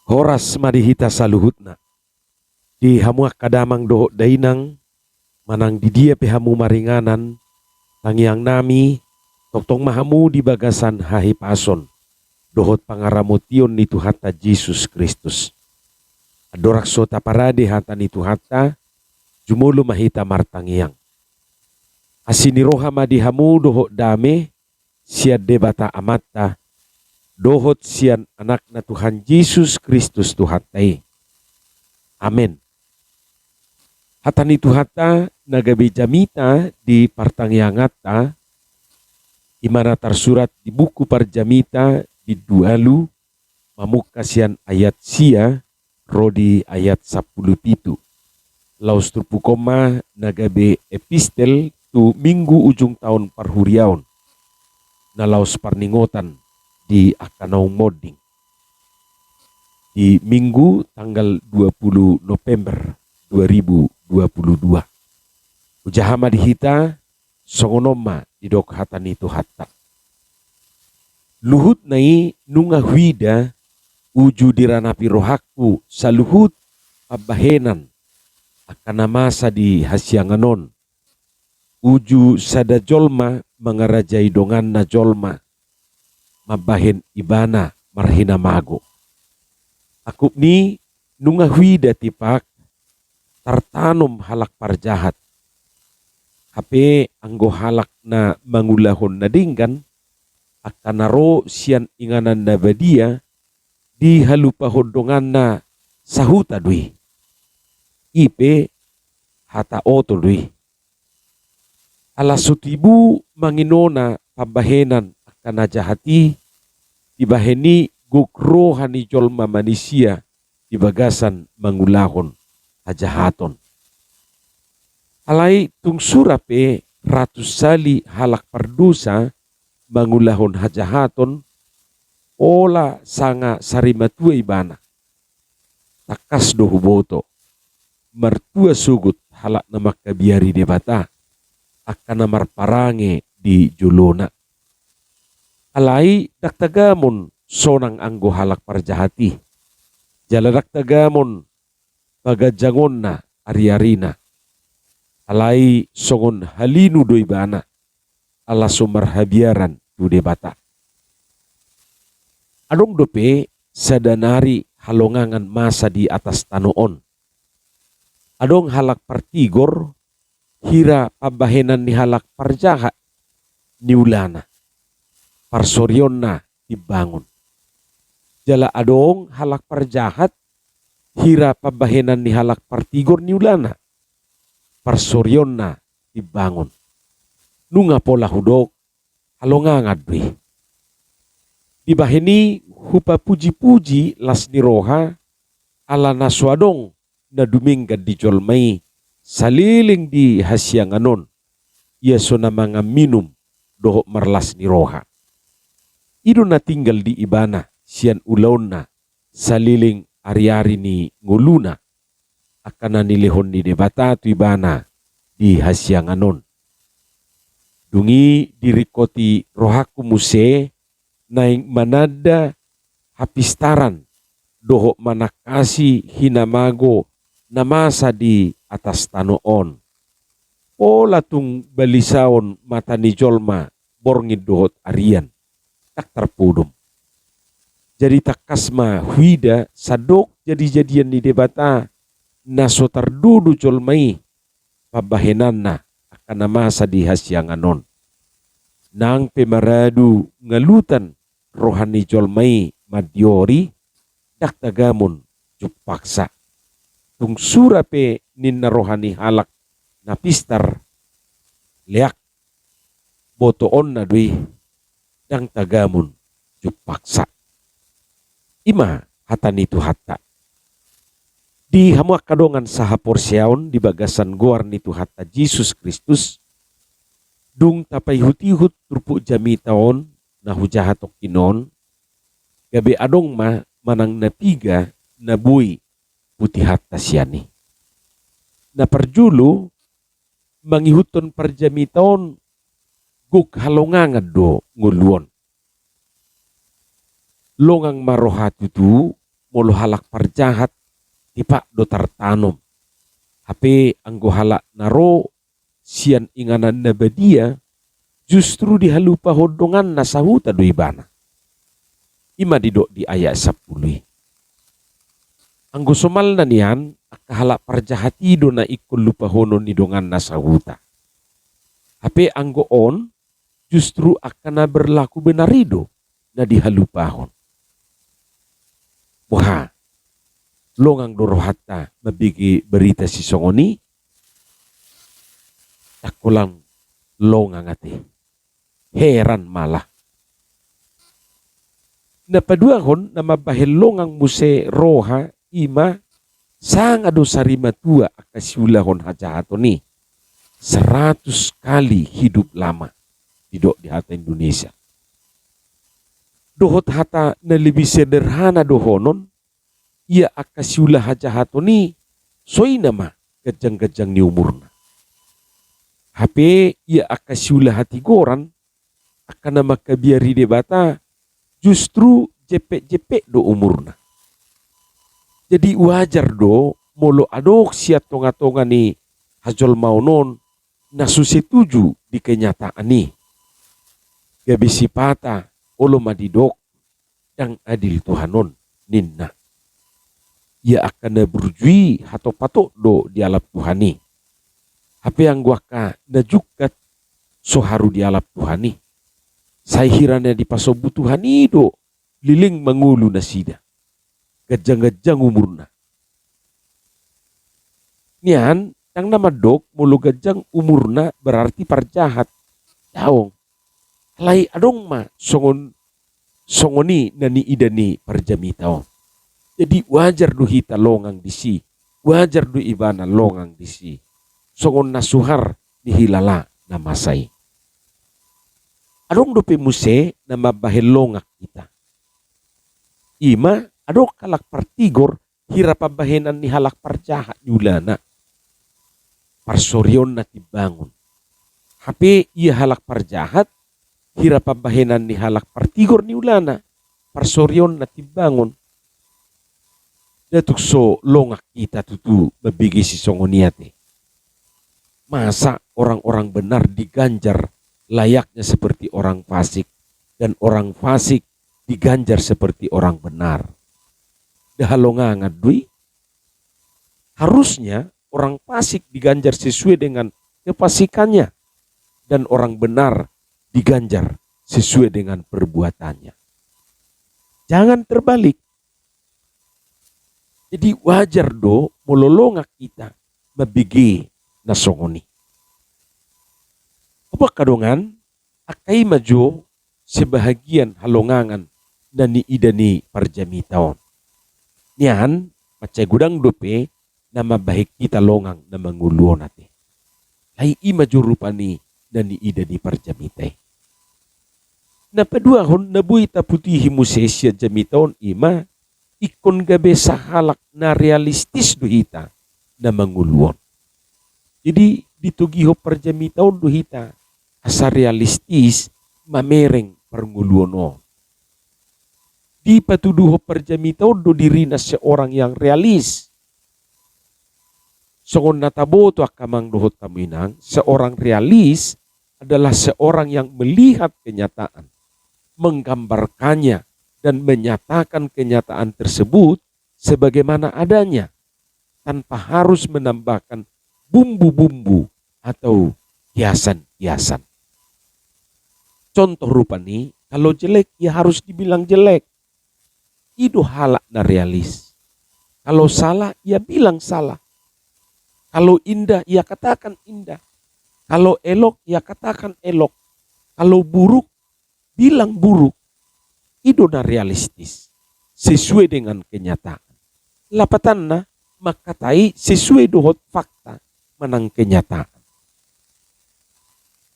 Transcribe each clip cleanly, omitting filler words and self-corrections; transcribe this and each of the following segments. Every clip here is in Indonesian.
Horas madihita saluhutna. Di hamuak kadamang doho dainang manang di dia pehamu maringanan tangiang nami toktong mahamu di bagasan hahi pason dohot pangaramution ni Tuhata Yesus Kristus. Adorak sota parade hata ni Tuhata jumulu mahita martangiang. Asini roha madihamu doho dame siad debata amata dohot sian anak na Tuhan Yesus Kristus Tuhatai. Amin. Hata ni Tuhata nagabi jamita di partangiyangata imana tersurat di buku parjamita di dualu mamukasian ayat sia rodi ayat 10 laus turpukoma nagabe epistel tu minggu ujung tahun parhuriaon na laus parningotan di Akanaung Moding di minggu tanggal 20 November 2022. Ujahama dihita songonoma didok hatan itu hatta. Luhut nai nunga huida uju diranapi rohaku saluhut pabahenan akan masa di hasyanganon. Uju sada jolma mengarajai dongan na jolma mabahen ibana marhina mago. Aku ni nunga huida tipak tartanom halak parjahat. Hape anggo halak na mangulahon na dinggan akan naro sian inganan na badia di halupa hodongan na sahuta dui. Ipe hata oto dui. Alasutibu manginona pabahenan akan najahati dibaheni gukrohani jolma manusia di bagasan mangulahon hajahaton. Alai tung surape ratus sali halak pardusa mangulahon hajahaton ola sanga sarimatua ibana. Takas dohuboto martua sugut halak na makabiari debata akan namar parange di julona. Alai daktagamon sonang anggo halak parjahati. Jaladak tagamon pagajangon na ari-arina. Alai songon halinu doibana ala sumarhabiaran tu debata. Adong dope sadanari halongangan masa di atas tanoon. Adong halak partigor hira pabahenan ni halak parjahat ni ulana. Parsoryon na dibangun. Jala adong halak parjahat hira pabahenan ni halak partigor ni ulana. Parsoryon na dibangun. Nunga pola hudok halongangan dui. Dibaheni hupa puji-puji las ni roha ala naswadong na duminggan di jolmai saliling di hasyanganon. Ia sona mga minum doho marlas ni roha. Ido na tinggal di ibana sian ulaon na saliling ari-ari ni nguluna akan nilihon ni debata tu ibana di hasyanganon. Dungi dirikoti rohaku muse naing manada hapistaran doho manakasi hinamago na masa di atas tanoon. Pola tung balisaon mata ni jolma borngid dohot arian tak terpudum. Jadi takasma huida sadok jadi-jadian ni debata naso tardudu jolmai pabahenan na akan masa di hasyanganon. Nang pemaradu ngalutan rohani jolmai madiori daktagamon jupaksa. Tung surape ninna rohani halak na pistar leak botoon na dui dang tagamon jupaksa. Ima hata nitu hatta. Di hamuak kadongan saha porsyaon di bagasan goar nitu hatta Yesus Kristus dung tapay hutihut turpu jami taon na hujahatok kinon gabi adong manang napiga na bui putih hatta siyani. Na parjulu mangihuton parjami taon guk halongangan do nguluon. Longang marohatu tu molo halak parjahat tipak do tartanom. Hape anggo halak naro sian inganan na badia justru dihalupa hodongan na sahuta do ibana. Ima didok di ayat 10. Anggo somal na niyan akahalak parjahati do na ikul lupa hono ni dongan na sahuta. Hape anggo on justru akan berlaku benarido na dihalupahon. Wah, longang dorohata mabigi berita si songoni, takulang longang ati. Heran malah. Napaduahon na mabahil longang muse roha ima sang ado sarima tua akasiulahon hajahato ni 100 kali hidup lama didok di hata Indonesia. Dohot hata na lebih sederhana dohonon ia akasiulah hajahato ni soi nama gejang-gejang ni umurna. Hape ia akasiulah hati goran akan nama kabiari debata justru jepek-jepek do umurna. Jadi wajar do molo adok siat tonga-tonga ni hajol maunon na susetuju di kenyataan ni. Gabisi pata olo madidok yang adil Tuhanon ninna. Ia akan berjui hato patok do di alap Tuhani. Hape yang guaka najukat soharu di alap Tuhani. Sahirana di pasobu Tuhani do liling mangulu nasida. Gajang-gajang umurna. Nian yang nama dok mulu gajang umurna berarti parjahat. Daong. Lai adong ma songoni nani idani parjami taong. Jadi wajar du hita longang disi. Wajar du ibana longang disi. Songon nasuhar dihilala na masay. Adong dope muse na mabahel longak kita. Ima adok kalak partigor hira pabahenan ni halak parjahat yulana. Parsoryon na tibangon. Hape iya halak parjahat hira pabahenan ni halak partigor ni ulana. Parsoryon na tibangon. Datuk so longak kita tutu mabigi si songoniate. Masa orang-orang benar diganjar layaknya seperti orang fasik dan orang fasik diganjar seperti orang benar. Dahalonga ngadui. Harusnya orang fasik diganjar sesuai dengan kefasikannya dan orang benar diganjar sesuai dengan perbuatannya. Jangan terbalik. Jadi wajar do mololongak kita mabigi nasongoni. Apa kadongan akai maju sebahagian halongangan nani idani parjami taon. Nian macai gudang dope nama baik kita longang na manguluon nate. Lai ima jurupani nani idani parjami tay. Napadua hon nabuita putihi musesia jami taon ima ikon gabe sahalak na realistis duhita na manguluon. Jadi ditugiho parjami taon duhita asa realistis mamereng pernguluono. Di patuduho parjami taon do dirina seorang yang realis. Songon natabo to akamang dohot taminang, seorang realis adalah seorang yang melihat kenyataan, menggambarkannya dan menyatakan kenyataan tersebut sebagaimana adanya tanpa harus menambahkan bumbu-bumbu atau hiasan-hiasan. Contoh rupa nih, kalau jelek ya harus dibilang jelek. Itu halak na realis. Kalau salah ya bilang salah. Kalau indah ya katakan indah. Kalau elok ya katakan elok. Kalau buruk bilang buruk. Itu na realistis. Sesuai dengan kenyataan. Lapatan na makatai sesuai dohot fakta menang kenyataan.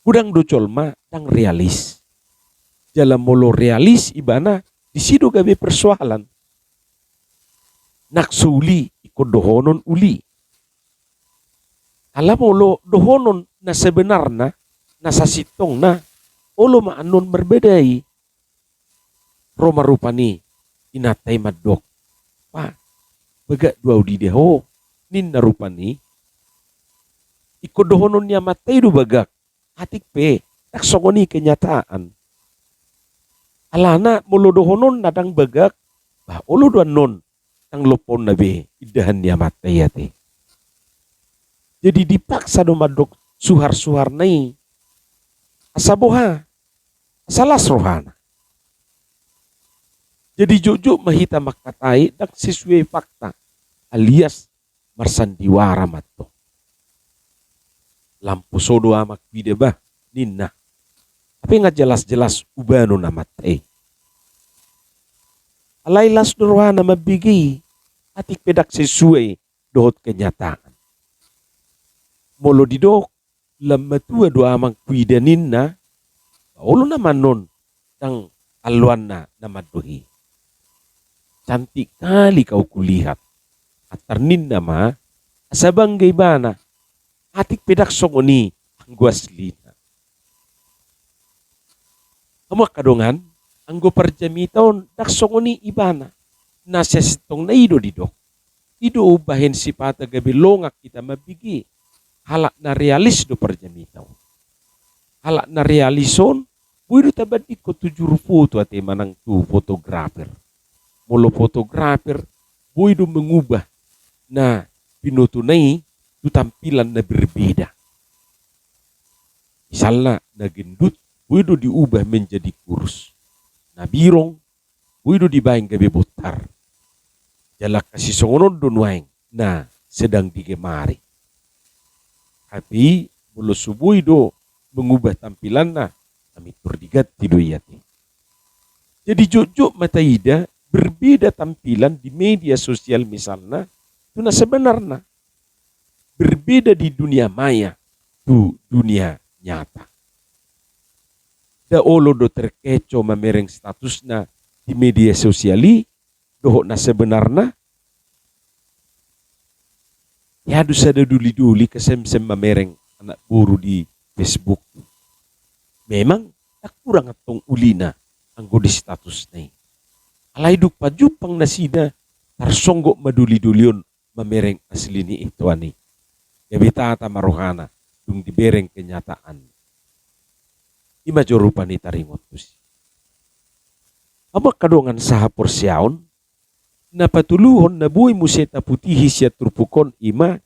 Udang docol ma dang realis. Dalam molo realis ibana disido gabe persoalan. Naksuli ikut dohonon uli. Alam molo dohonon na sebenarnya na sasitong na olo maanon berbedai. Roma rupani inatay madok pa baga dua di deho nin narupani ikodohonon niya matay do bagak atik pe taksongoni kenyataan alana molodohonon nadang bagak bah ulo doan non tang lopon na be idahan niya matay ate jadi dipaksa do madok suhar-suhar nai asaboha asalas rohana jadi jojo mahita makatai dak sesuai fakta alias marsandiwara matto. Lampu sodo amak bide bah ninna. Tapi nggak jelas-jelas ubano namat Alai las dorwana mabigi atik pedak sesuai dohot kenyataan. Molo didok lamatua do amak bide ninna. Olo naman non tang aluan na namadohi. Cantik kali kau kulihat. Atarnin nama asabang gaybana atik pedak songoni anggo aslina. Kamu kadongan anggo parjamiton dak songoni ibana. Nasa sitong na ido didok. Ido ubahin sipata gabi longak kita mabigi. Halak na realis do parjamiton. Halak na realison buido tabad ko tujur foto ate manang tu fotografer. Molo fotografer buido mengubah na pinutunai tu tampilan na berbeda. Misalnya na gendut, buido diubah menjadi kurus. Na birong, buido dibayang gabi botar. Jalak kasih songonon donwaing na sedang digemari. Tapi mulu subuido mengubah tampilan na kami terdigat tido yati. Jadi jojo mataida berbeda tampilan di media sosial misalnya itu na sebenarnya berbeda di dunia maya tu dunia nyata. Da olo do terkeco mamereng statusna di media sosiali doho na sebenarnya ya dusa da duli-duli kesem-sem mamereng anak buru di Facebook. Memang tak kurang atong ulina anggo di status na alay duk pajupang nasida tarsonggo maduli-dulion mamereng asli ni itu ani. Gabitata marohana dung dibereng kenyataan. Ima jorupa ni taringot tusi. Ama kadongan saha porsyaon na patuluhon na buhay museta putihi siya turpukon ima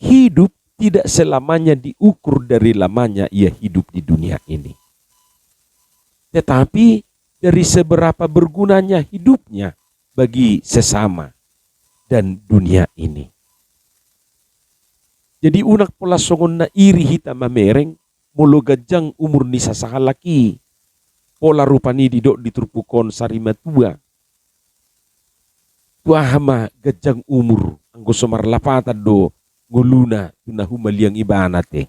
hidup tidak selamanya diukur dari lamanya ia hidup di dunia ini. Tetapi dari seberapa bergunanya hidupnya bagi sesama dan dunia ini. Jadi unak pola songon na iri hita mamereng molo gajang umur ni sasahalaki. Pola rupani didok diturpukon sarimatua. Tuahama gajang umur anggo somar lapatan do nguluna tunahuma liang ibanate.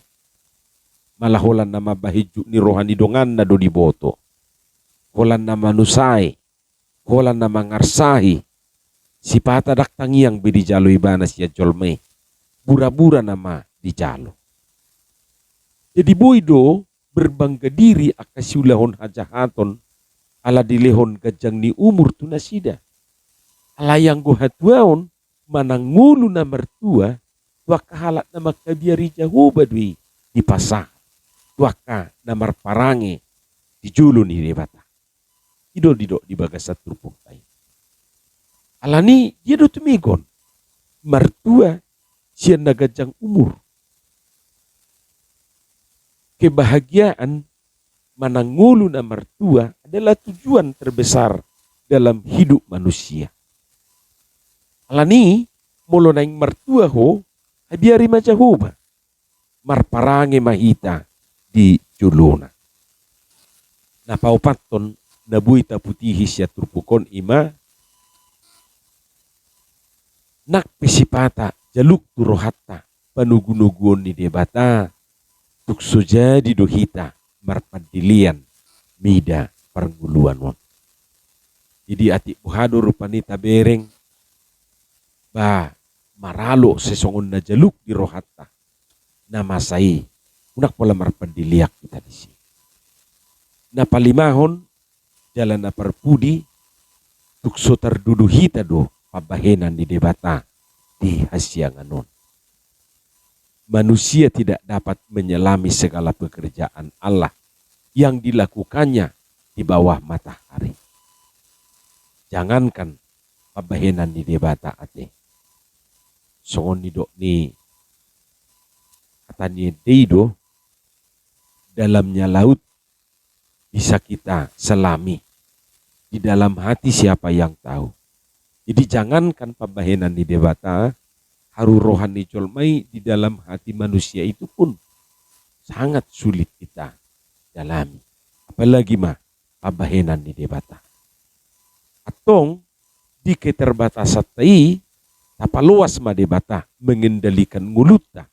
Malaholan nama bahiju ni rohani dongan na do diboto. Holan nama nusai. Holan nama ngarsahi. Sipata dak tangiang bedi jalo ibana siya jolme. Bura-bura nama di jalo. Jadi boydo berbangga diri akasiulahon hajahaton ala dilehon gajang ni umur tu nasida. Ala yang go hatuaon manangulu na mertua tuaka halat na makabiari jauh badui di pasah. Tuaka na marparange di julu ni rebata. Idol didok di bagasat turpuk tay. Alani dia do tumigon. Mertua siya nagajang umur. Kebahagiaan manangulu na mertua adalah tujuan terbesar dalam hidup manusia. Alani molo naing mertua ho biari majahuba. Marparange mahita di juluna. Napaupaton nabuita putihi siya turpukon ima nak pesipata jaluk turohatta panugunuguon ni debata tukso jadi dohita marpadilian mida parnguluan won. Jadi ati buhado rupani tabereng ba maralo sesongon na jaluk di rohatta na masai unak pola marpadiliak kita di sini. Na palimahon jalan na parpudi tukso tarduduhita do pabahenan di debata di hasianganon. Manusia tidak dapat menyelami segala pekerjaan Allah yang dilakukannya di bawah matahari. Jangankan pabahenan di debata ate. Songon ni dok ni katanya deido dalamnya laut bisa kita selami. Di dalam hati siapa yang tahu. Jadi jangankan pabahenan di debata, haru rohani colmai di dalam hati manusia itu pun sangat sulit kita dalami. Apalagi mah pabahenan di debata. Atong di keterbatasan tai tapaluas ma debata mengendalikan mulutnya.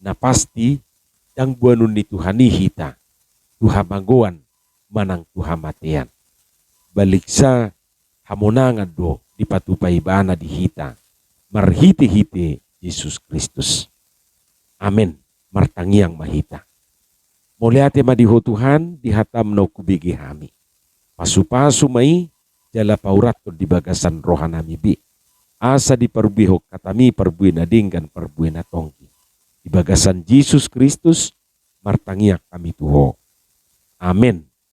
Nah pasti yang buanun itu hani hita Tuhan manggoan manang Tuhan matean. Baliksa hamonangan do di patupai bana di hita. Marhite-hite Yesus Kristus. Amin. Martangiang mahita. Moliate madiho Tuhan dihatam no kubigi hami. Pasu-pasu mai jala paurat di bagasan rohanami bi. Asa di perbihok katami perbuina dinggan perbuina tongki. Di bagasan Yesus Kristus martangiak kami tuho. Amin.